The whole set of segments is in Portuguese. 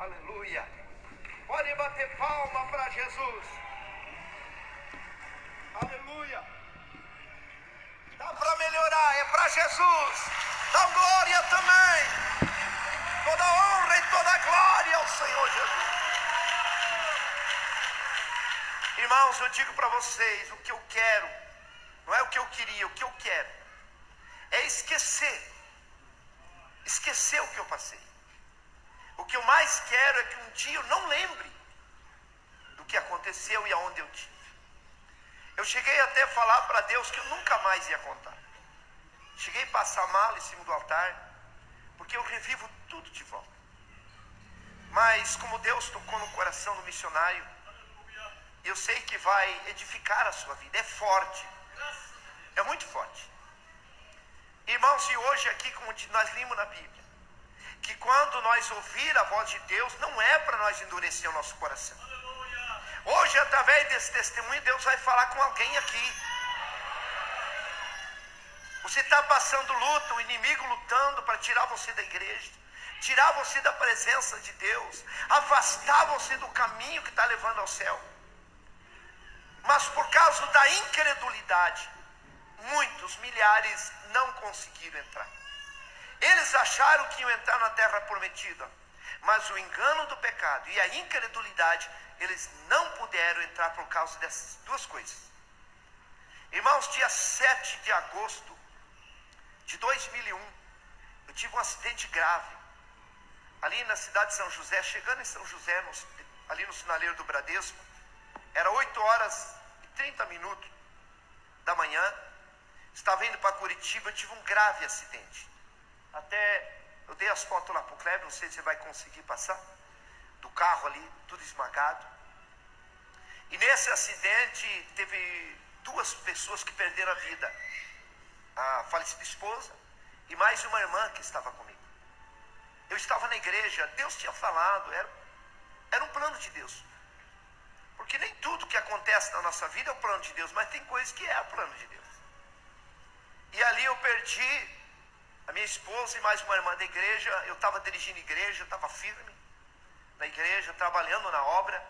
Aleluia. Pode bater palma para Jesus. Aleluia. Dá para melhorar, é para Jesus. Dá glória também. Toda honra e toda glória ao Senhor Jesus. Irmãos, eu digo para vocês, o que eu quero, não é o que eu queria, o que eu quero é esquecer o que eu passei. O que eu mais quero é que um dia eu não lembre do que aconteceu e aonde eu tive. Eu cheguei até a falar para Deus que eu nunca mais ia contar. Cheguei a passar mal em cima do altar, porque eu revivo tudo de volta. Mas como Deus tocou no coração do missionário, eu sei que vai edificar a sua vida. É forte, é muito forte. Irmãos, e hoje aqui, como nós lemos na Bíblia, que quando nós ouvir a voz de Deus, não é para nós endurecer o nosso coração. Hoje, através desse testemunho, Deus vai falar com alguém aqui. Você está passando luta, o inimigo lutando para tirar você da igreja, tirar você da presença de Deus, afastar você do caminho que está levando ao céu. Mas por causa da incredulidade, muitos, milhares, não conseguiram entrar. Eles acharam que iam entrar na terra prometida, mas o engano do pecado e a incredulidade, eles não puderam entrar por causa dessas duas coisas. Irmãos, dia 7 de agosto de 2001, eu tive um acidente grave, ali na cidade de São José, chegando em São José, ali no sinaleiro do Bradesco. Era 8h30 da manhã, estava indo para Curitiba, eu tive um grave acidente. Até eu dei as fotos lá para o Kleber, não sei se você vai conseguir passar, do carro ali, tudo esmagado. E nesse acidente teve duas pessoas que perderam a vida, a falecida esposa e mais uma irmã que estava comigo. Eu estava na igreja, Deus tinha falado, era um plano de Deus. Porque nem tudo que acontece na nossa vida é o plano de Deus, mas tem coisas que é o plano de Deus. E ali eu perdi a minha esposa e mais uma irmã da igreja. Eu estava dirigindo a igreja, eu estava firme na igreja, trabalhando na obra.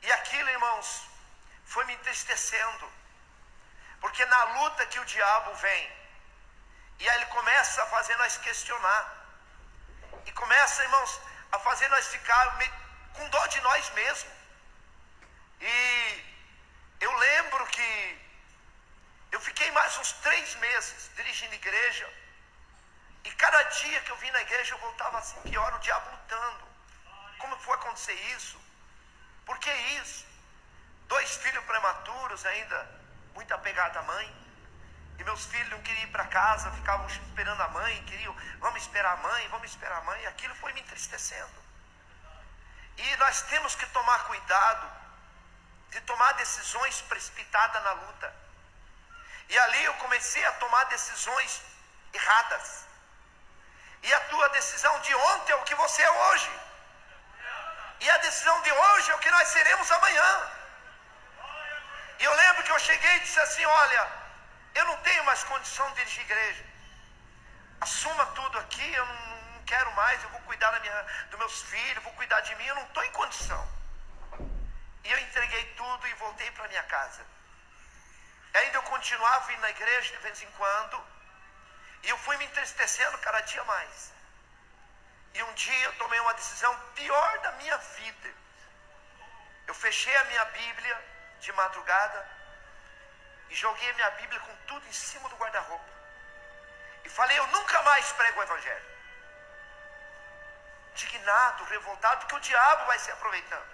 E aquilo, irmãos, foi me entristecendo. Porque na luta que o diabo vem, e aí ele começa a fazer nós questionar. E começa, irmãos, a fazer nós ficar com dó de nós mesmos. E eu lembro que eu fiquei mais uns 3 meses dirigindo igreja. E cada dia que eu vim na igreja eu voltava assim pior, o diabo lutando. Como foi acontecer isso? Por que isso? 2 filhos prematuros ainda, muito apegado à mãe. E meus filhos não queriam ir para casa, ficavam esperando a mãe, queriam, vamos esperar a mãe, vamos esperar a mãe. E aquilo foi me entristecendo. E nós temos que tomar cuidado de tomar decisões precipitadas na luta. E ali eu comecei a tomar decisões erradas. E a tua decisão de ontem é o que você é hoje. E a decisão de hoje é o que nós seremos amanhã. E eu lembro que eu cheguei e disse assim: olha, eu não tenho mais condição de dirigir igreja. Assuma tudo aqui, eu não quero mais, eu vou cuidar dos meus filhos, vou cuidar de mim, eu não estou em condição. E eu entreguei tudo e voltei para minha casa. E ainda eu continuava vindo na igreja de vez em quando. E eu fui me entristecendo cada dia mais. E um dia eu tomei uma decisão pior da minha vida. Eu fechei a minha Bíblia de madrugada e joguei a minha Bíblia com tudo em cima do guarda-roupa. E falei: eu nunca mais prego o evangelho. Indignado, revoltado, porque o diabo vai se aproveitando.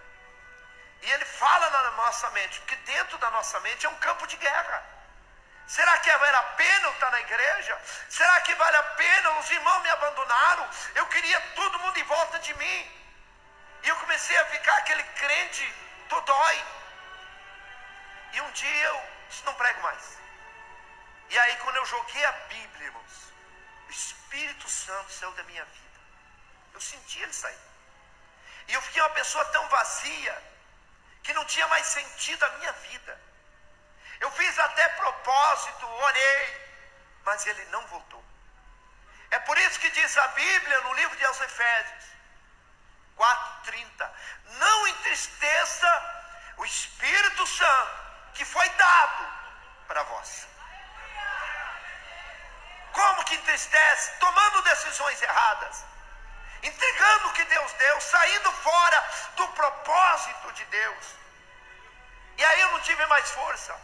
E ele fala na nossa mente, porque dentro da nossa mente é um campo de guerra. Será que vale a pena eu estar na igreja? Será que vale a pena? Os irmãos me abandonaram, eu queria todo mundo em volta de mim. E eu comecei a ficar aquele crente dodói. E um dia eu disse: não prego mais. E aí quando eu joguei a Bíblia, irmãos, o Espírito Santo saiu da minha vida. Eu senti ele sair. E eu fiquei uma pessoa tão vazia que não tinha mais sentido a minha vida. Eu fiz até propósito, orei, mas ele não voltou. É por isso que diz a Bíblia no livro de Efésios, 4:30. Não entristeça o Espírito Santo que foi dado para vós. Como que entristece? Tomando decisões erradas, entregando o que Deus deu, saindo fora do propósito de Deus. E aí eu não tive mais força.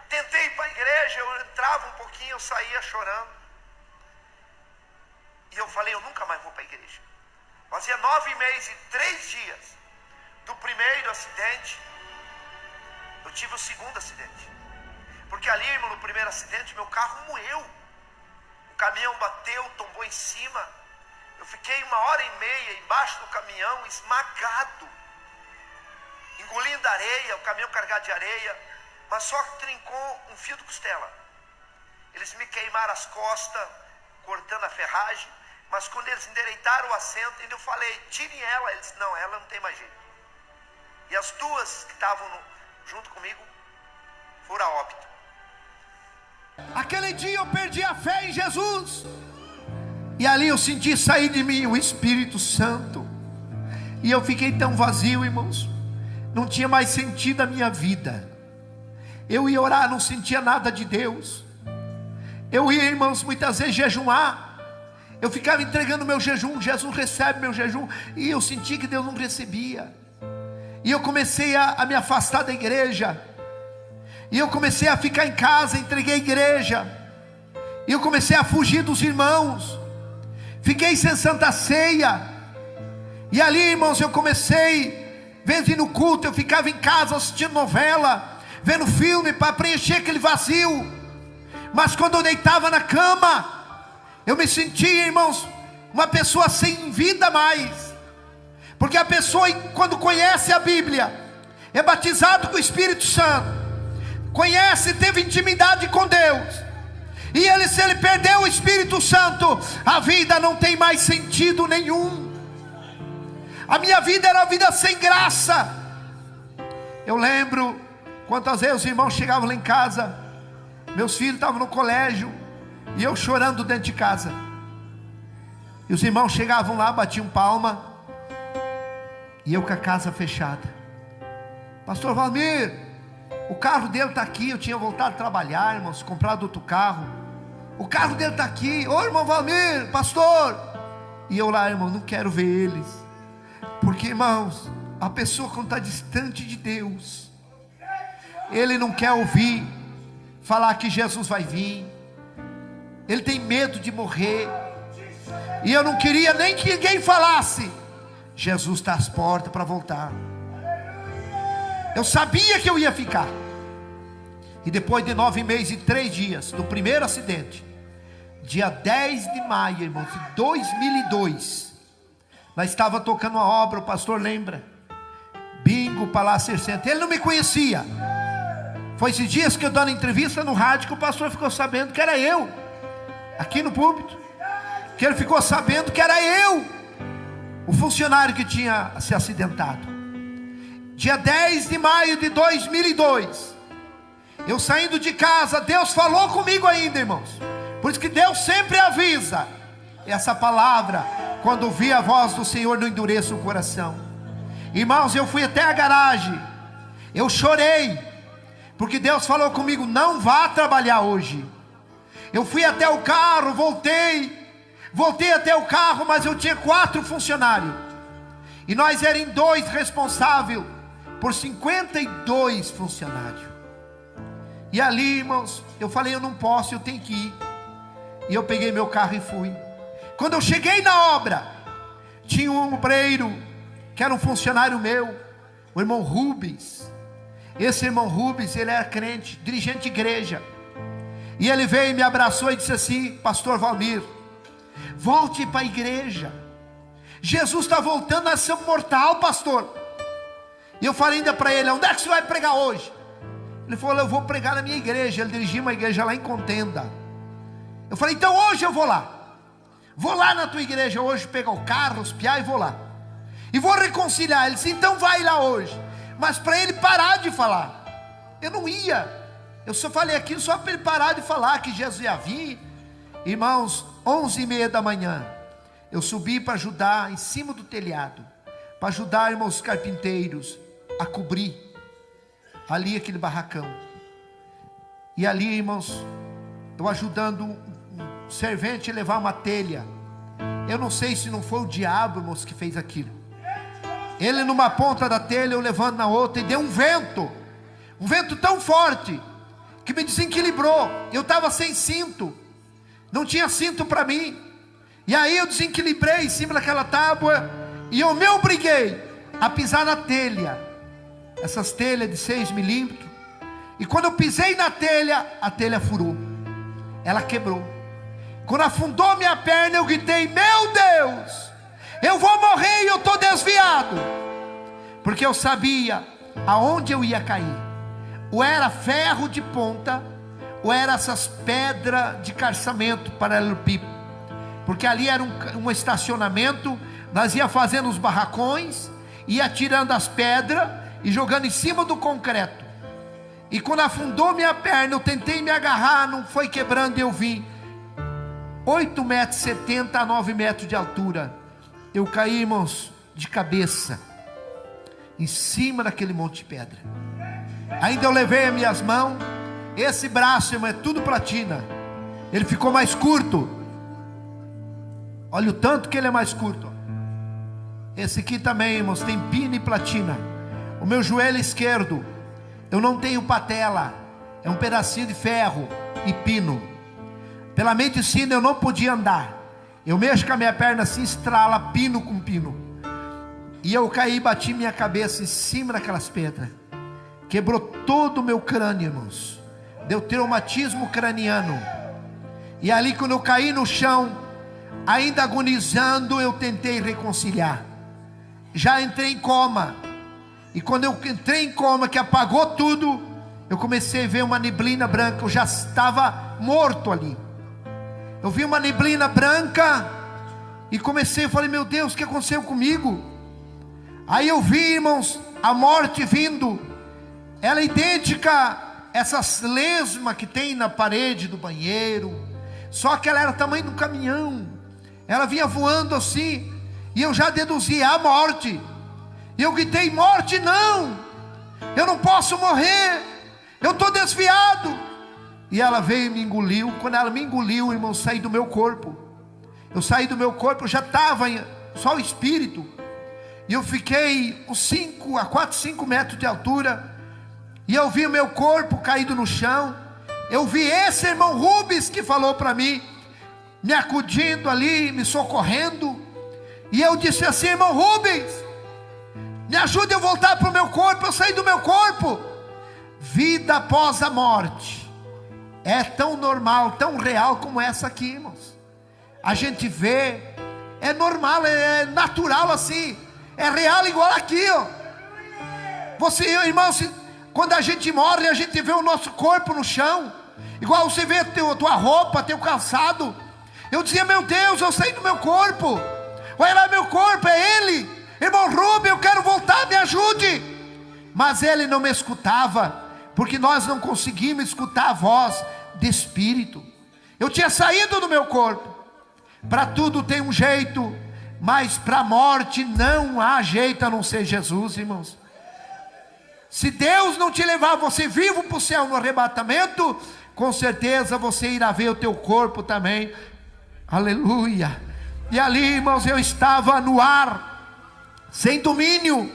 Tentei ir para a igreja, eu entrava um pouquinho, eu saía chorando. E eu falei, eu nunca mais vou para a igreja. Fazia 9 meses e 3 dias do primeiro acidente. Eu tive o segundo acidente. Porque ali, irmão, no primeiro acidente, meu carro moeu. O caminhão bateu, tombou em cima. Eu fiquei 1h30 embaixo do caminhão, esmagado, engolindo areia, o caminhão carregado de areia, mas só trincou um fio de costela. Eles me queimaram as costas, cortando a ferragem, mas quando eles endireitaram o assento, ainda eu falei, tirem ela. Eles, não, ela não tem mais jeito. E as duas que estavam junto comigo foram a óbito. Aquele dia eu perdi a fé em Jesus, e ali eu senti sair de mim o Espírito Santo, e eu fiquei tão vazio, irmãos, não tinha mais sentido a minha vida. Eu ia orar, não sentia nada de Deus. Eu ia, irmãos, muitas vezes jejuar, eu ficava entregando meu jejum, Jesus recebe meu jejum, e eu senti que Deus não recebia. E eu comecei a me afastar da igreja, e eu comecei a ficar em casa, entreguei a igreja, e eu comecei a fugir dos irmãos, fiquei sem santa ceia. E ali, irmãos, eu comecei, vendo ir no culto, eu ficava em casa assistindo novela, vendo filme, para preencher aquele vazio. Mas quando eu deitava na cama, eu me sentia, irmãos, uma pessoa sem vida mais. Porque a pessoa, quando conhece a Bíblia, é batizado com o Espírito Santo, conhece, teve intimidade com Deus, e ele, se ele perdeu o Espírito Santo, a vida não tem mais sentido nenhum. A minha vida era uma vida sem graça. Eu lembro quantas vezes os irmãos chegavam lá em casa, meus filhos estavam no colégio, e eu chorando dentro de casa, e os irmãos chegavam lá, batiam palma, e eu com a casa fechada. Pastor Valmir, o carro dele está aqui. Eu tinha voltado a trabalhar, irmãos, comprado outro carro. O carro dele está aqui. Ô irmão Valmir, pastor. E eu lá, irmão, não quero ver eles. Porque, irmãos, a pessoa quando está distante de Deus, ele não quer ouvir falar que Jesus vai vir. Ele tem medo de morrer. E eu não queria nem que ninguém falasse, Jesus está às portas para voltar. Eu sabia que eu ia ficar. E depois de 9 meses e 3 dias do primeiro acidente, dia 10 de maio, irmãos, de 2002, nós estava tocando uma obra, o pastor lembra, Bingo, Palácio 60. Ele não me conhecia. Foi esses dias que eu dando entrevista no rádio que o pastor ficou sabendo que era eu, aqui no púlpito, que ele ficou sabendo que era eu, o funcionário que tinha se acidentado. Dia 10 de maio de 2002, eu saindo de casa, Deus falou comigo ainda, irmãos. Por isso que Deus sempre avisa. Essa palavra, quando ouvi a voz do Senhor, não endureça o coração. Irmãos, eu fui até a garagem, eu chorei, porque Deus falou comigo, não vá trabalhar hoje. Eu fui até o carro, voltei até o carro, mas eu tinha 4 funcionários, e nós éramos 2 responsáveis por 52 funcionários. E ali, irmãos, eu falei, eu não posso, eu tenho que ir. E eu peguei meu carro e fui. Quando eu cheguei na obra, tinha um obreiro, que era um funcionário meu, o irmão Rubens. Esse irmão Rubens, ele era crente, dirigente de igreja. E ele veio e me abraçou e disse assim, pastor Valmir, volte para a igreja. Jesus está voltando, nós somos mortal, pastor. E eu falei ainda para ele, onde é que você vai pregar hoje? Ele falou, eu vou pregar na minha igreja. Ele dirigia uma igreja lá em Contenda. Eu falei, então hoje eu vou lá na tua igreja hoje, pegar o carro, os piá, e vou lá, e vou reconciliar. Ele disse, então vai lá hoje. Mas para ele parar de falar, eu não ia. Eu só falei aquilo só para ele parar de falar que Jesus ia vir. Irmãos, 11h30 da manhã, eu subi para ajudar em cima do telhado, para ajudar, irmãos, os carpinteiros a cobrir ali aquele barracão. E ali, irmãos, eu ajudando um servente a levar uma telha. Eu não sei se não foi o diabo, irmãos, que fez aquilo. Ele numa ponta da telha, eu levando na outra, e deu um vento tão forte, que me desequilibrou. Eu estava sem cinto, não tinha cinto para mim, e aí eu desequilibrei em cima daquela tábua, e eu me obriguei a pisar na telha, essas telhas de 6 milímetros, e quando eu pisei na telha, a telha furou, ela quebrou. Quando afundou minha perna, eu gritei: meu Deus, eu vou morrer e eu estou desviado, porque eu sabia aonde eu ia cair. Ou era ferro de ponta, ou era essas pedras de calçamento paralelepípedo, porque ali era um estacionamento. Nós ia fazendo os barracões, ia tirando as pedras e jogando em cima do concreto. E quando afundou minha perna, eu tentei me agarrar, não foi quebrando, e eu vim 8,70 metros a 9 metros de altura. Eu caí, irmãos, de cabeça em cima daquele monte de pedra. Ainda eu levei as minhas mãos. Esse braço, irmão, é tudo platina. Ele ficou mais curto. Olha o tanto que ele é mais curto. Esse aqui também, irmãos, tem pino e platina. O meu joelho esquerdo, eu não tenho patela, é um pedacinho de ferro e pino. Pela medicina eu não podia andar. Eu mexo com a minha perna assim, estrala pino com pino. E eu caí e bati minha cabeça em cima daquelas pedras. Quebrou todo o meu crânio, irmãos. Deu traumatismo craniano. E ali, quando eu caí no chão, ainda agonizando, eu tentei reconciliar. Já entrei em coma. E quando eu entrei em coma, que apagou tudo, eu comecei a ver uma neblina branca. Eu já estava morto ali. Eu vi uma neblina branca e comecei, falei: meu Deus, o que aconteceu comigo? Aí eu vi, irmãos, a morte vindo. Ela é idêntica a essas lesmas que tem na parede do banheiro, só que ela era do tamanho de um caminhão. Ela vinha voando assim, e eu já deduzi a morte. E eu gritei: morte não, eu não posso morrer, eu estou desviado. E ela veio e me engoliu. Quando ela me engoliu, irmão, eu saí do meu corpo. Eu saí do meu corpo, eu já estava só o espírito. E eu fiquei uns 4, 5 metros de altura. E eu vi o meu corpo caído no chão. Eu vi esse irmão Rubens que falou para mim, me acudindo ali, me socorrendo. E eu disse assim: irmão Rubens, me ajude a voltar para o meu corpo. Eu saí do meu corpo. Vida após a morte é tão normal, tão real como essa aqui, irmãos. A gente vê, é normal, é natural assim, é real igual aqui, ó. Você, irmãos, quando a gente morre, a gente vê o nosso corpo no chão, igual você vê a tua roupa, teu calçado. Eu dizia: meu Deus, eu saí do meu corpo. Olha lá, meu corpo, é ele. Irmão Rubem, eu quero voltar, me ajude. Mas ele não me escutava, porque nós não conseguimos escutar a voz de espírito. Eu tinha saído do meu corpo. Para tudo tem um jeito, mas para a morte não há jeito a não ser Jesus, irmãos. Se Deus não te levar você vivo para o céu no arrebatamento, com certeza você irá ver o teu corpo também. Aleluia. E ali, irmãos, eu estava no ar, sem domínio,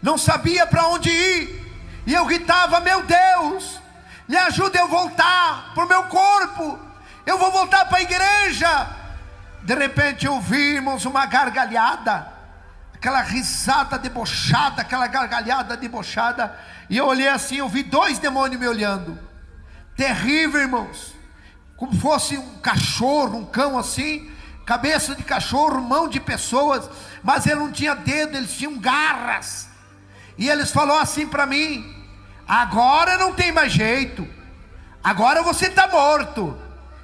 não sabia para onde ir. E eu gritava: meu Deus, me ajuda eu voltar para o meu corpo. Eu vou voltar para a igreja. De repente eu vi, irmãos, uma gargalhada, aquela risada debochada, aquela gargalhada debochada. E eu olhei assim, eu vi 2 demônios me olhando. Terrível, irmãos. Como fosse um cachorro, um cão assim, cabeça de cachorro, mão de pessoas, mas ele não tinha dedo, eles tinham garras. E eles falaram assim para mim: agora não tem mais jeito, agora você está morto.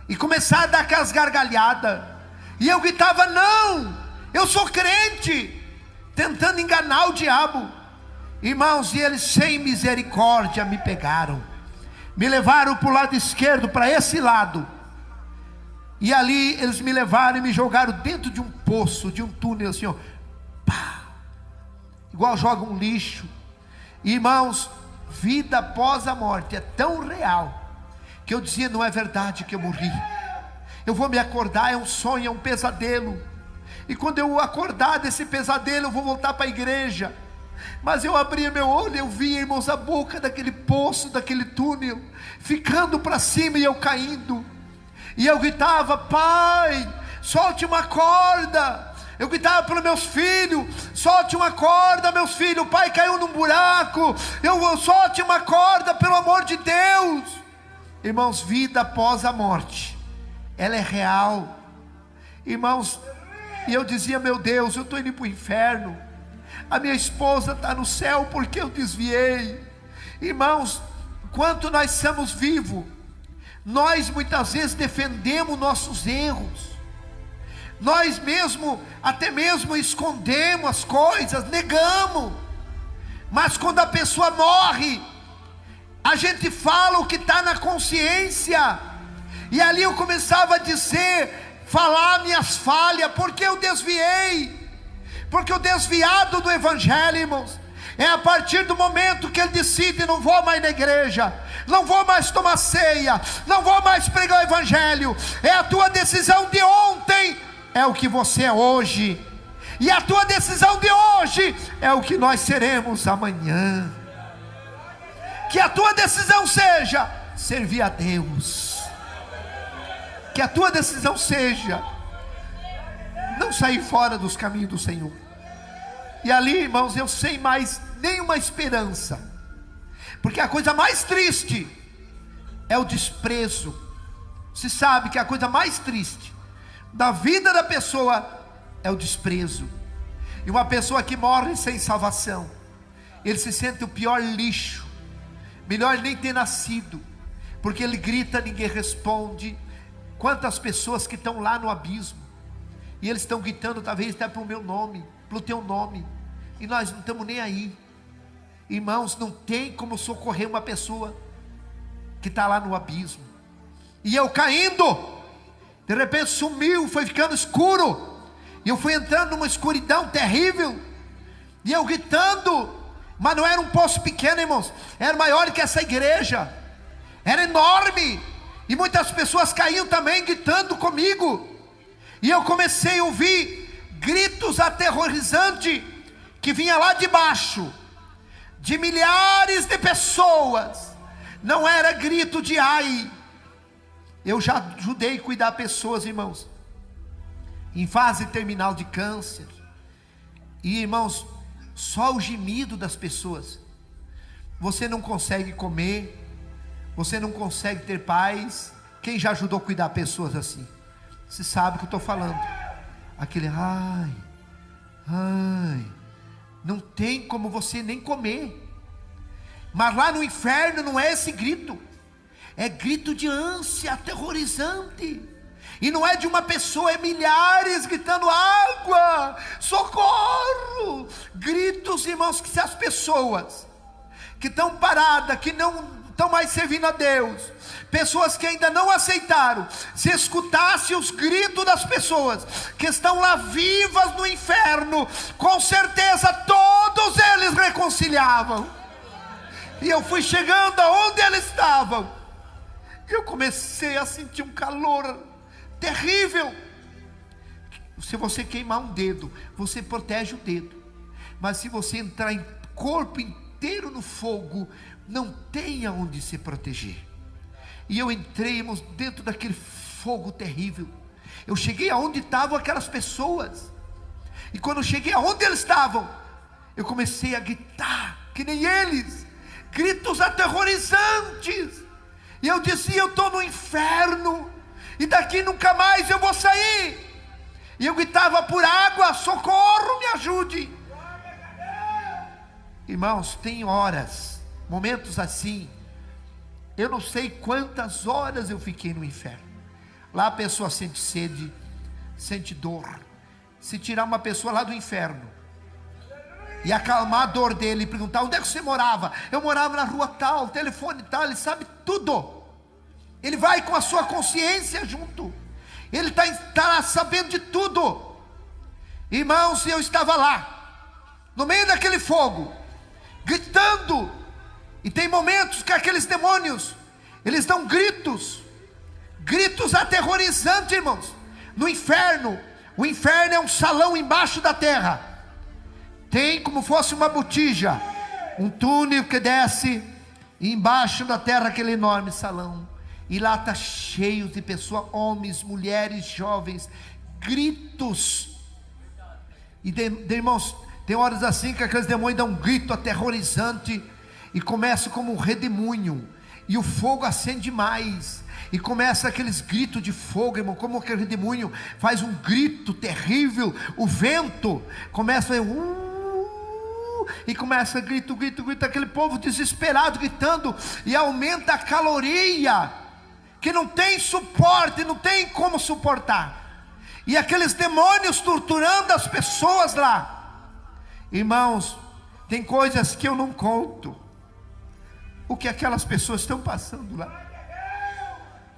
E começaram a dar aquelas gargalhadas. E eu gritava: não, eu sou crente, tentando enganar o diabo. Irmãos, e eles sem misericórdia me pegaram, me levaram para o lado esquerdo, para esse lado. E ali eles me levaram e me jogaram dentro de um poço, de um túnel assim, ó, pá, igual joga um lixo. Irmãos, vida após a morte é tão real, que eu dizia, não é verdade que eu morri, eu vou me acordar, é um sonho, é um pesadelo, e quando eu acordar desse pesadelo, eu vou voltar para a igreja. Mas eu abria meu olho, eu via, irmãos, a boca daquele poço, daquele túnel, ficando para cima e eu caindo, e eu gritava, pai, solte uma corda. Eu gritava para os meus filhos, solte uma corda, meus filhos, o pai caiu num buraco, solte uma corda, pelo amor de Deus. Irmãos, vida após a morte, ela é real, irmãos. E eu dizia, meu Deus, eu estou indo para o inferno, a minha esposa está no céu porque eu desviei. Irmãos, enquanto nós estamos vivos, nós muitas vezes defendemos nossos erros, nós mesmo, até mesmo escondemos as coisas, negamos. Mas quando a pessoa morre, a gente fala o que está na consciência. E ali eu começava a dizer, falar minhas falhas, porque eu desviei, porque o desviado do evangelho, irmãos, é a partir do momento que ele decide, não vou mais na igreja, não vou mais tomar ceia, não vou mais pregar o evangelho. É a tua decisão de ontem, é o que você é hoje, e a tua decisão de hoje é o que nós seremos amanhã. Que a tua decisão seja servir a Deus, que a tua decisão seja não sair fora dos caminhos do Senhor. E ali, irmãos, eu sem mais nenhuma esperança, porque a coisa mais triste é o desprezo. Se sabe que a coisa mais triste da vida da pessoa é o desprezo. E uma pessoa que morre sem salvação, ele se sente o pior lixo, melhor nem ter nascido, porque ele grita, ninguém responde. Quantas pessoas que estão lá no abismo, e eles estão gritando, talvez até para o meu nome, para o teu nome, e nós não estamos nem aí. Irmãos, não tem como socorrer uma pessoa que está lá no abismo. E eu caindo, de repente sumiu, foi ficando escuro, e eu fui entrando numa escuridão terrível, e eu gritando, mas não era um poço pequeno, irmãos, era maior que essa igreja, era enorme, e muitas pessoas caíam também gritando comigo, e eu comecei a ouvir gritos aterrorizantes, que vinha lá de baixo, de milhares de pessoas. Não era grito de ai. Eu já ajudei a cuidar pessoas, irmãos, em fase terminal de câncer, e irmãos, só o gemido das pessoas, você não consegue comer, você não consegue ter paz. Quem já ajudou a cuidar pessoas assim? Você sabe o que eu estou falando. Aquele ai, ai, não tem como você nem comer. Mas lá no inferno não é esse grito, é grito de ânsia aterrorizante. E não é de uma pessoa, é milhares gritando água, socorro. Gritos, irmãos, que se as pessoas que estão paradas, que não estão mais servindo a Deus, pessoas que ainda não aceitaram, se escutasse os gritos das pessoas que estão lá vivas no inferno, com certeza todos eles reconciliavam. E eu fui chegando aonde eles estavam, e eu comecei a sentir um calor terrível. Se você queimar um dedo, você protege o dedo, mas se você entrar em corpo inteiro no fogo, não tem aonde se proteger. E eu entrei, irmãos, dentro daquele fogo terrível. Eu cheguei aonde estavam aquelas pessoas, e quando eu cheguei aonde eles estavam, eu comecei a gritar que nem eles, gritos aterrorizantes. E eu dizia, eu estou no inferno, e daqui nunca mais eu vou sair. E eu gritava por água, socorro, me ajude. Irmãos, tem horas, momentos assim, eu não sei quantas horas eu fiquei no inferno. Lá a pessoa sente sede, sente dor. Se tirar uma pessoa lá do inferno e acalmar a dor dele, e perguntar, onde é que você morava? Eu morava na rua tal, telefone tal, ele sabe tudo. Ele vai com a sua consciência junto, ele está sabendo de tudo. Irmãos, eu estava lá, no meio daquele fogo, gritando. E tem momentos que aqueles demônios, eles dão gritos aterrorizantes, irmãos. No inferno, o inferno é um salão embaixo da terra. Tem como fosse uma botija, um túnel que desce, e embaixo da terra aquele enorme salão. E lá está cheio de pessoas, homens, mulheres, jovens, gritos. E irmãos, tem horas assim que aqueles demônios dão um grito aterrorizante, e começa como um redemoinho, e o fogo acende mais, e começa aqueles gritos de fogo, irmão, como aquele redemoinho faz um grito terrível. O vento começa a e começa grito, aquele povo desesperado gritando, e aumenta a caloria, que não tem suporte, não tem como suportar, e aqueles demônios torturando as pessoas lá. Irmãos, tem coisas que eu não conto, o que aquelas pessoas estão passando lá.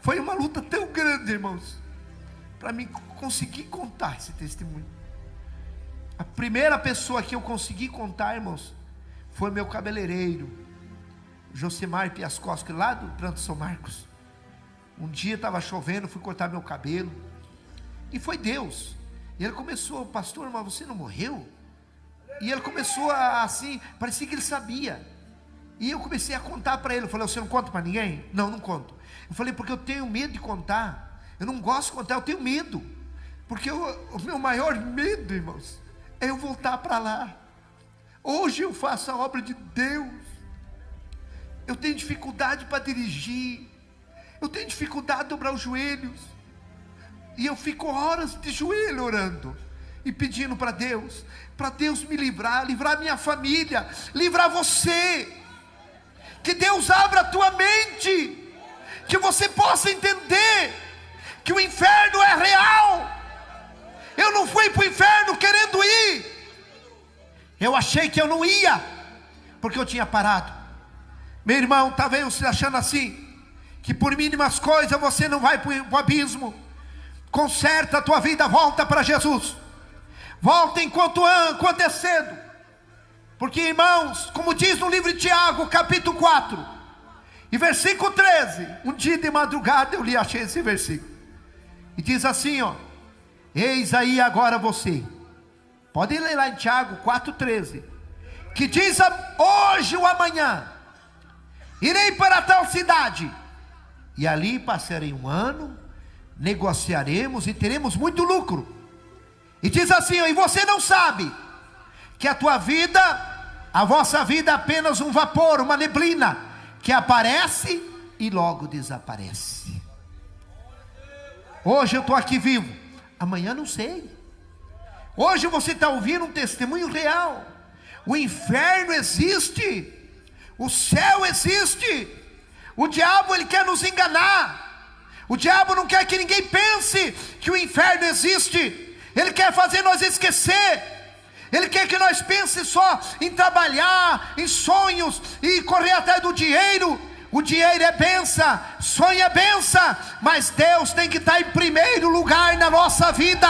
Foi uma luta tão grande, irmãos, para mim conseguir contar esse testemunho. A primeira pessoa que eu consegui contar, irmãos, foi meu cabeleireiro, Josemar Piascoski, lá do Tranto São Marcos. Um dia estava chovendo, fui cortar meu cabelo, e foi Deus. E ele começou: pastor, mas você não morreu? E ele começou assim, parecia que ele sabia. E eu comecei a contar para ele. Eu falei: você não conta para ninguém? Não, não conto. Eu falei: porque eu tenho medo de contar. Eu não gosto de contar, eu tenho medo. Porque o meu maior medo, irmãos, é eu voltar para lá. Hoje eu faço a obra de Deus. Eu tenho dificuldade para dirigir. Eu tenho dificuldade de dobrar os joelhos. E eu fico horas de joelho orando e pedindo para Deus me livrar minha família, livrar você. Que Deus abra a tua mente, que você possa entender que o inferno é real. Eu não fui para o inferno querendo ir. Eu achei que eu não ia, porque eu tinha parado. Meu irmão, talvez você achando assim, que por mínimas coisas você não vai para o abismo. Conserta a tua vida, volta para Jesus. Volta enquanto é cedo. Porque, irmãos, como diz no livro de Tiago, capítulo 4, e versículo 13, um dia de madrugada eu achei esse versículo, e diz assim, ó: eis aí agora você, pode ler lá em Tiago 4,13, que diz: hoje ou amanhã irei para tal cidade, e ali passarei um ano, negociaremos e teremos muito lucro. E diz assim, ó: e você não sabe que a vossa vida é apenas um vapor, uma neblina, que aparece e logo desaparece. Hoje eu estou aqui vivo, amanhã não sei. Hoje você está ouvindo um testemunho real. O inferno existe, o céu existe. O diabo, ele quer nos enganar. O diabo não quer que ninguém pense que o inferno existe. Ele quer fazer nós esquecer. Ele quer que nós pensemos só em trabalhar, em sonhos e correr atrás do dinheiro. O dinheiro é bênção, sonho é bênção, mas Deus tem que estar em primeiro lugar na nossa vida.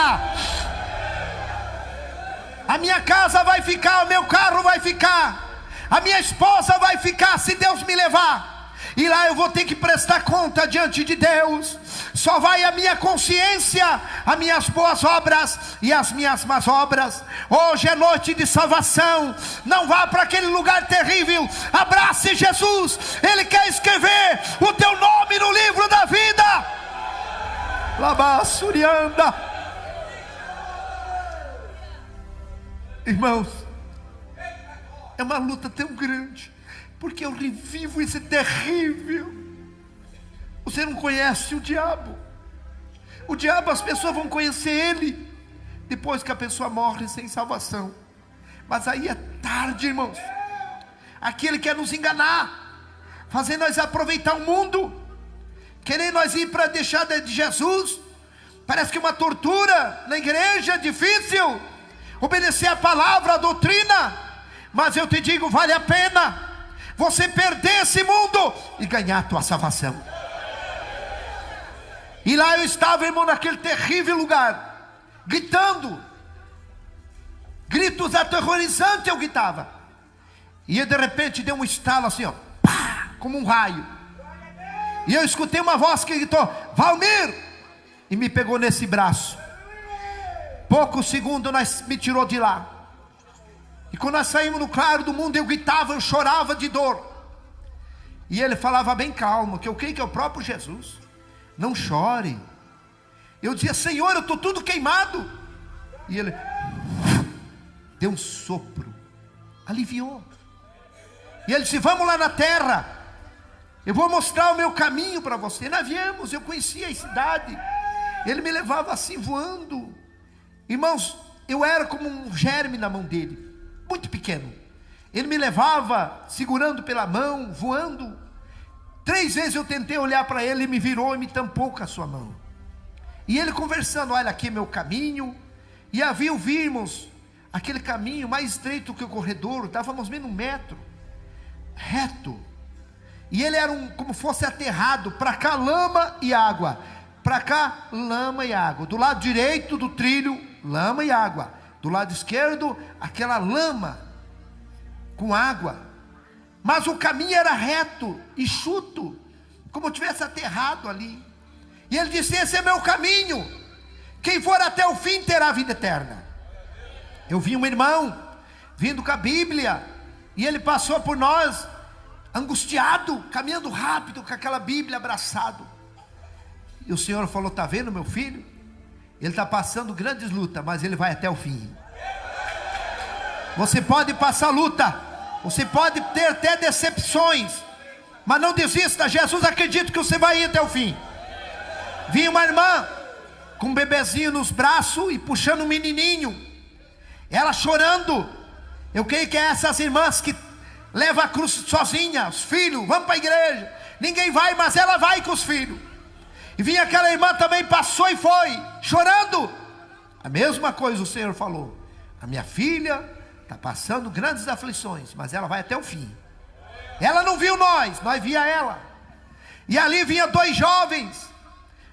A minha casa vai ficar, o meu carro vai ficar, a minha esposa vai ficar se Deus me levar. E lá eu vou ter que prestar conta diante de Deus. Só vai a minha consciência, as minhas boas obras e as minhas más obras. Hoje é noite de salvação. Não vá para aquele lugar terrível. Abrace Jesus. Ele quer escrever o teu nome no livro da vida. Labassurianda. Irmãos, é uma luta tão grande, porque eu revivo esse terrível. Você não conhece o diabo. O diabo, as pessoas vão conhecer ele depois que a pessoa morre sem salvação. Mas aí é tarde, irmãos. Aquele quer nos enganar, fazer nós aproveitar o mundo, querer nós ir para deixar de Jesus. Parece que uma tortura na igreja, é difícil obedecer a palavra, a doutrina. Mas eu te digo, vale a pena você perder esse mundo e ganhar a tua salvação. E lá eu estava, irmão, naquele terrível lugar, gritando. gritos aterrorizantes eu gritava. E de repente deu um estalo assim, ó, pá, como um raio. E eu escutei uma voz que gritou: Valmir! E me pegou nesse braço. Poucos segundos me tirou de lá. E quando nós saímos no claro do mundo, eu gritava, eu chorava de dor. E ele falava bem calmo, que eu creio que é o próprio Jesus. Não chore. Eu dizia: Senhor, eu estou tudo queimado. E ele deu um sopro, aliviou. E ele disse: vamos lá na terra, eu vou mostrar o meu caminho para você. Nós viemos, eu conhecia a cidade. Ele me levava assim voando. Irmãos, eu era como um germe na mão dele, muito pequeno. Ele me levava segurando pela mão, voando. 3 vezes eu tentei olhar para ele, ele me virou e me tampou com a sua mão. E ele conversando: olha, aqui é meu caminho. E havia, vimos aquele caminho mais estreito que o corredor, dávamos menos 1 metro, reto. E ele era como fosse aterrado, para cá lama e água, para cá lama e água. Do lado direito do trilho, lama e água. Do lado esquerdo, aquela lama com água. Mas o caminho era reto, enxuto, como se tivesse aterrado ali. E ele disse: esse é meu caminho, quem for até o fim terá a vida eterna. Eu vi um irmão vindo com a Bíblia, e ele passou por nós angustiado, caminhando rápido com aquela Bíblia abraçado. E o Senhor falou: está vendo meu filho? Ele está passando grandes lutas, mas ele vai até o fim. Você pode passar luta, você pode ter até decepções, mas não desista. Jesus acredita que você vai ir até o fim. Vi uma irmã com um bebezinho nos braços e puxando um menininho, ela chorando. Eu creio que é essas irmãs que levam a cruz sozinha, os filhos, vamos para a igreja, ninguém vai, mas ela vai com os filhos. E vinha aquela irmã também, passou e foi, chorando. A mesma coisa o Senhor falou: a minha filha está passando grandes aflições, mas ela vai até o fim. Ela não viu nós via ela. E ali vinha 2 jovens.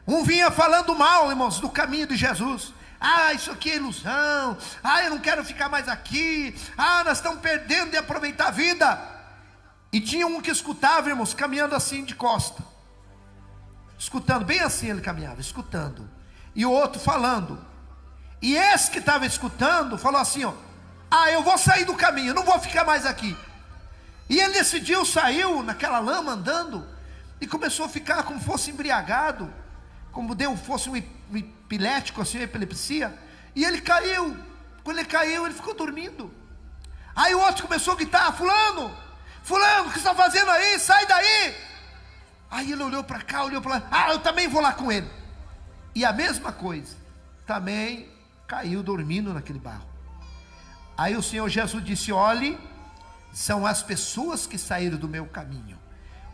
Um vinha falando mal, irmãos, do caminho de Jesus. Ah, isso aqui é ilusão. Ah, eu não quero ficar mais aqui. Ah, nós estamos perdendo de aproveitar a vida. E tinha um que escutava, irmãos, caminhando assim de costa, escutando, bem assim ele caminhava, escutando. E o outro falando. E esse que estava escutando falou assim, ó: ah, eu vou sair do caminho, não vou ficar mais aqui. E ele decidiu, saiu naquela lama andando, e começou a ficar como fosse embriagado, como fosse um epilético, assim, uma epilepsia. E ele caiu. Quando ele caiu, ele ficou dormindo. Aí o outro começou a gritar: fulano, fulano, o que você está fazendo aí? Sai daí. Aí ele olhou para cá, olhou para lá: ah, eu também vou lá com ele. E a mesma coisa, também caiu dormindo naquele barro. Aí o Senhor Jesus disse: olhe, são as pessoas que saíram do meu caminho.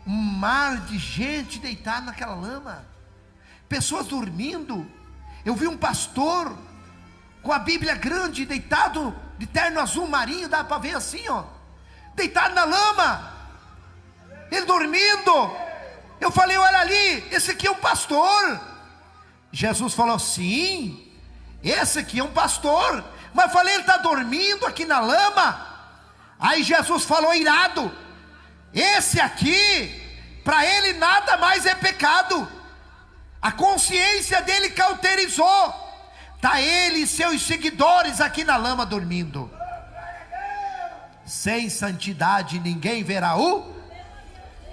Um mar de gente deitada naquela lama, pessoas dormindo. Eu vi um pastor com a Bíblia grande, deitado de terno azul marinho, dá para ver assim, ó, deitado na lama, ele dormindo. Eu falei: olha ali, esse aqui é um pastor. Jesus falou: sim, esse aqui é um pastor. Mas eu falei: ele está dormindo aqui na lama. Aí Jesus falou irado: esse aqui, para ele nada mais é pecado. A consciência dele cauterizou. Está ele e seus seguidores aqui na lama dormindo. Sem santidade ninguém verá o.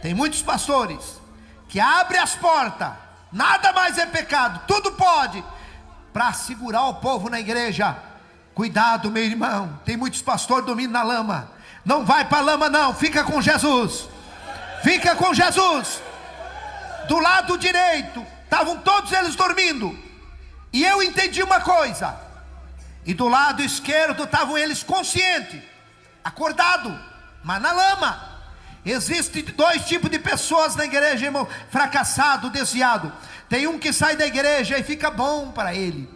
Tem muitos pastores que abrem as portas, nada mais é pecado, tudo pode, para segurar o povo na igreja. Cuidado, meu irmão, tem muitos pastores dormindo na lama. Não vai para a lama não, fica com Jesus. Fica com Jesus. Do lado direito estavam todos eles dormindo, e eu entendi uma coisa. E do lado esquerdo estavam eles conscientes, acordados, mas na lama. Existem 2 tipos de pessoas na igreja, irmão: fracassado, desviado. Tem um que sai da igreja e fica bom para ele,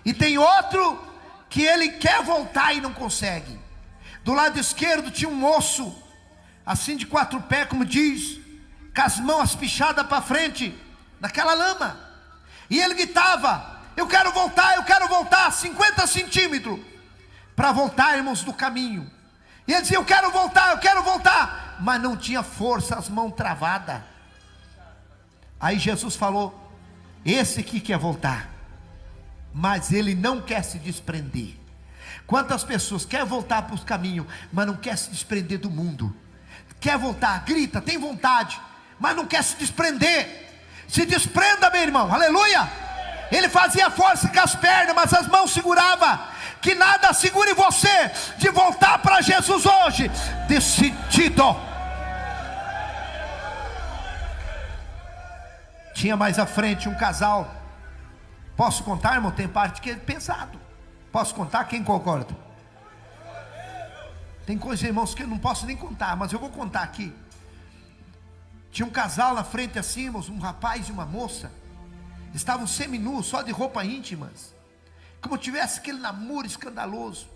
e tem outro que ele quer voltar e não consegue. Do lado esquerdo tinha um moço, assim de 4 pés, como diz, com as mãos pichadas para frente, naquela lama. E ele gritava: eu quero voltar, 50 centímetros. para voltarmos do caminho. E ele dizia: eu quero voltar, mas não tinha força, as mãos travadas. Aí Jesus falou: esse aqui quer voltar, mas ele não quer se desprender. Quantas pessoas querem voltar para os caminhos, mas não quer se desprender do mundo? Quer voltar, grita, tem vontade, mas não quer se desprender. Se desprenda, meu irmão, aleluia. Ele fazia força com as pernas, mas as mãos segurava. Que nada segure você de voltar para Jesus hoje, decidido. Tinha mais à frente um casal. Posso contar, irmão? Tem parte que é pesado. Posso contar? Quem concorda? Tem coisas, irmãos, que eu não posso nem contar, mas eu vou contar aqui. Tinha um casal na frente assim, irmãos, um rapaz e uma moça. Estavam seminus, só de roupa íntimas, como tivesse aquele namoro escandaloso.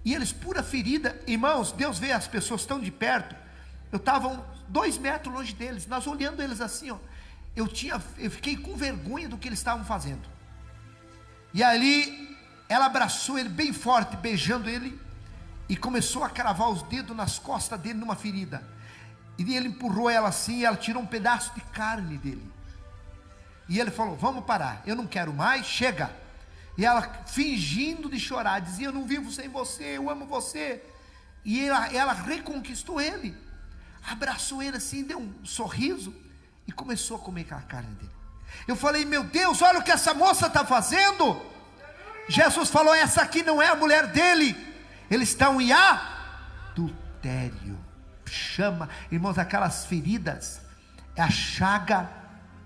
E eles pura ferida. Irmãos, Deus vê as pessoas tão de perto. Eu estava 2 metros longe deles, nós olhando eles assim, ó. Eu fiquei com vergonha do que eles estavam fazendo. E ali ela abraçou ele bem forte, beijando ele, e começou a cravar os dedos nas costas dele numa ferida. E ele empurrou ela assim, e ela tirou um pedaço de carne dele. E ele falou: vamos parar, eu não quero mais, chega. E ela fingindo de chorar, dizia: eu não vivo sem você, eu amo você. E ela reconquistou ele, abraçou ele assim, deu um sorriso, e começou a comer aquela carne dele. Eu falei: meu Deus, olha o que essa moça está fazendo. Jesus falou: essa aqui não é a mulher dele, eles estão em adultério. Chama, irmãos, aquelas feridas é a chaga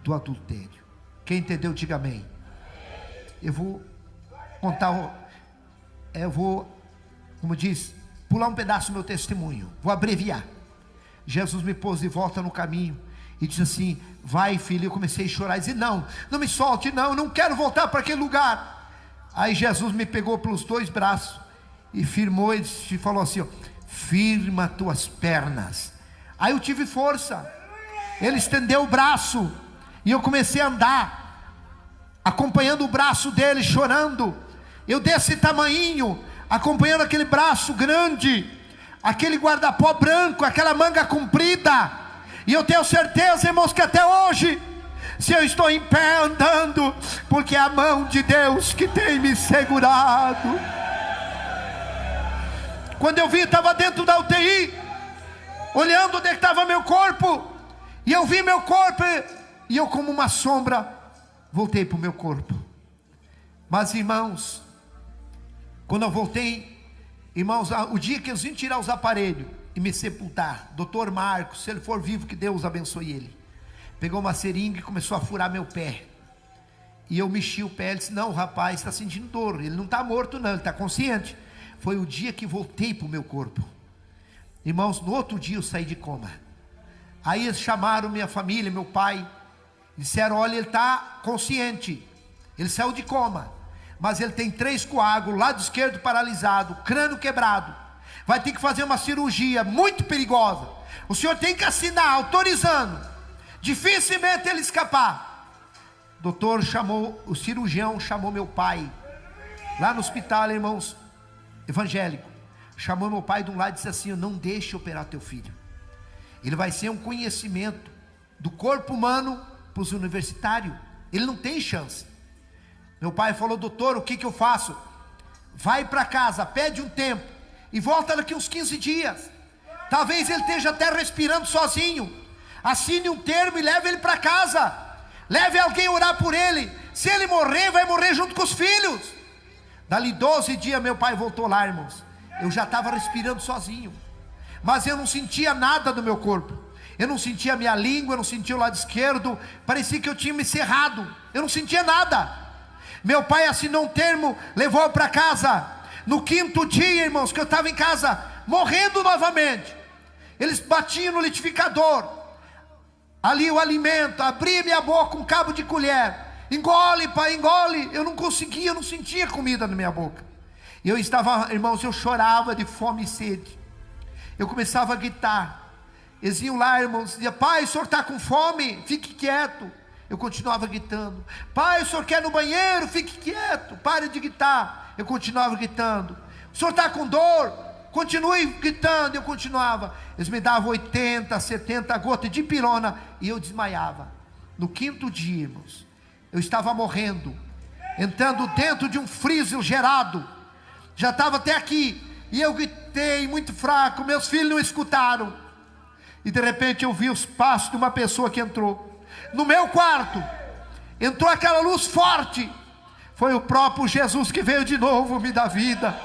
do adultério. Quem entendeu, diga amém. Eu vou contar, como diz, pular um pedaço do meu testemunho, vou abreviar. Jesus me pôs de volta no caminho e disse assim: vai, filho. Eu comecei a chorar e dizer: não me solte, não, eu não quero voltar para aquele lugar. Aí Jesus me pegou pelos 2 braços e firmou e falou assim: ó, firma tuas pernas. Aí eu tive força. Ele estendeu o braço e eu comecei a andar, acompanhando o braço dele, chorando. Eu desse tamanhinho, acompanhando aquele braço grande, aquele guarda-pó branco, aquela manga comprida. E eu tenho certeza, irmãos, que até hoje, se eu estou em pé andando, porque é a mão de Deus que tem me segurado. Quando eu vi, estava dentro da UTI, olhando onde estava meu corpo, e eu vi meu corpo, e eu, como uma sombra, voltei para o meu corpo. Mas, irmãos, quando eu voltei, irmãos, o dia que eles vêm tirar os aparelhos e me sepultar, doutor Marcos, se ele for vivo, que Deus abençoe ele, pegou uma seringa e começou a furar meu pé. E eu mexi o pé. Ele disse: não, o rapaz está sentindo dor, ele não está morto não, ele está consciente. Foi o dia que voltei para o meu corpo. Irmãos, no outro dia eu saí de coma. Aí eles chamaram minha família, meu pai, disseram: olha, ele está consciente, ele saiu de coma, mas ele tem 3 coágulos, lado esquerdo paralisado, crânio quebrado, vai ter que fazer uma cirurgia muito perigosa. O senhor tem que assinar autorizando, dificilmente ele escapar. Doutor chamou, o cirurgião chamou meu pai, lá no hospital, irmãos, evangélico, chamou meu pai de um lado e disse assim: não deixe operar teu filho, ele vai ser um conhecimento do corpo humano para os universitários, ele não tem chance. Meu pai falou: doutor, o que eu faço? Vai para casa, pede um tempo e volta daqui uns 15 dias, talvez ele esteja até respirando sozinho. Assine um termo e leve ele para casa, leve alguém orar por ele. Se ele morrer, vai morrer junto com os filhos. Dali 12 dias meu pai voltou lá, irmãos. Eu já estava respirando sozinho, mas eu não sentia nada do meu corpo. Eu não sentia a minha língua, eu não sentia o lado esquerdo, parecia que eu tinha me cerrado, eu não sentia nada. Meu pai assinou um termo, levou para casa. No 5º dia, irmãos, que eu estava em casa, morrendo novamente, eles batiam no liquidificador, ali o alimento, abria minha boca com um cabo de colher, engole, pai, engole. Eu não conseguia, eu não sentia comida na minha boca. Eu estava, irmãos, eu chorava de fome e sede. Eu começava a gritar. Eles iam lá, irmãos, diziam: pai, o senhor está com fome? Fique quieto. Eu continuava gritando: pai, o senhor quer ir no banheiro? Fique quieto, pare de gritar. Eu continuava gritando. O senhor está com dor? Continue gritando. Eu continuava. Eles me davam 80, 70 gotas de pirona e eu desmaiava. No 5º dia, irmãos, eu estava morrendo, entrando dentro de um freezer gerado. Já estava até aqui. E eu gritei muito fraco. Meus filhos não escutaram. E de repente eu vi os passos de uma pessoa que entrou no meu quarto. Entrou aquela luz forte. Foi o próprio Jesus que veio de novo me dar vida.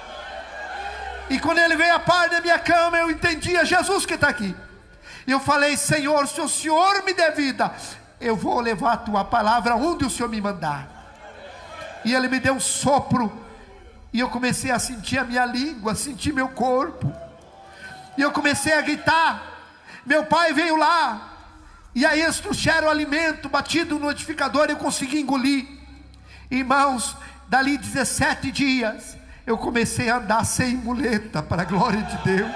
E quando ele veio a par da minha cama, eu entendi, é Jesus que está aqui. E eu falei: Senhor, se o Senhor me der vida, eu vou levar a tua palavra onde o Senhor me mandar. E ele me deu um sopro. E eu comecei a sentir a minha língua, a sentir meu corpo. E eu comecei a gritar. Meu pai veio lá. E aí eles trouxeram o alimento batido no liquidificador. Eu consegui engolir. Irmãos, dali 17 dias, eu comecei a andar sem muleta, para a glória de Deus.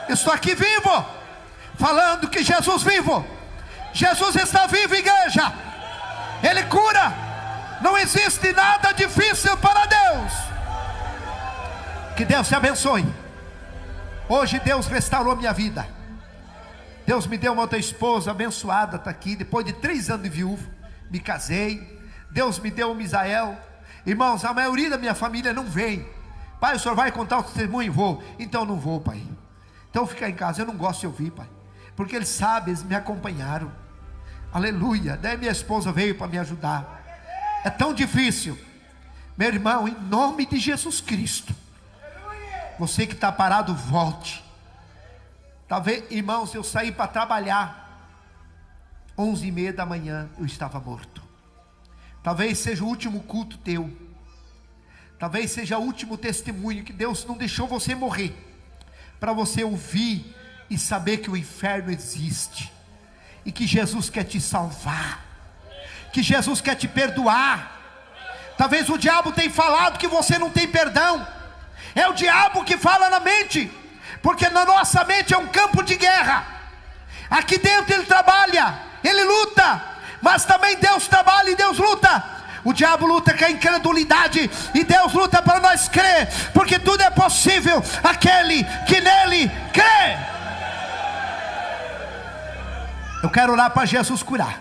Eu estou aqui vivo, falando que Jesus vivo. Jesus está vivo, igreja. Ele cura. Não existe nada difícil para Deus. Que Deus te abençoe. Hoje Deus restaurou minha vida. Deus me deu uma outra esposa abençoada, está aqui. Depois de 3 anos de viúvo, me casei. Deus me deu um Misael. Irmãos, a maioria da minha família não vem. Pai, o senhor vai contar o testemunho? Vou. Então não vou, pai. Então fica em casa. Eu não gosto de ouvir, pai, porque eles sabem, eles me acompanharam. Aleluia. Daí minha esposa veio para me ajudar. É tão difícil. Meu irmão, em nome de Jesus Cristo, você que está parado, volte. Talvez, irmãos, eu saí para trabalhar 11h30 da manhã, eu estava morto. Talvez seja o último culto teu. Talvez seja o último testemunho, que Deus não deixou você morrer, para você ouvir e saber que o inferno existe, e que Jesus quer te salvar, que Jesus quer te perdoar. Talvez o diabo tenha falado que você não tem perdão. É o diabo que fala na mente, porque na nossa mente é um campo de guerra. Aqui dentro ele trabalha, ele luta, mas também Deus trabalha e Deus luta. O diabo luta com a incredulidade, e Deus luta para nós crer, porque tudo é possível aquele que nele crê. Eu quero orar para Jesus curar.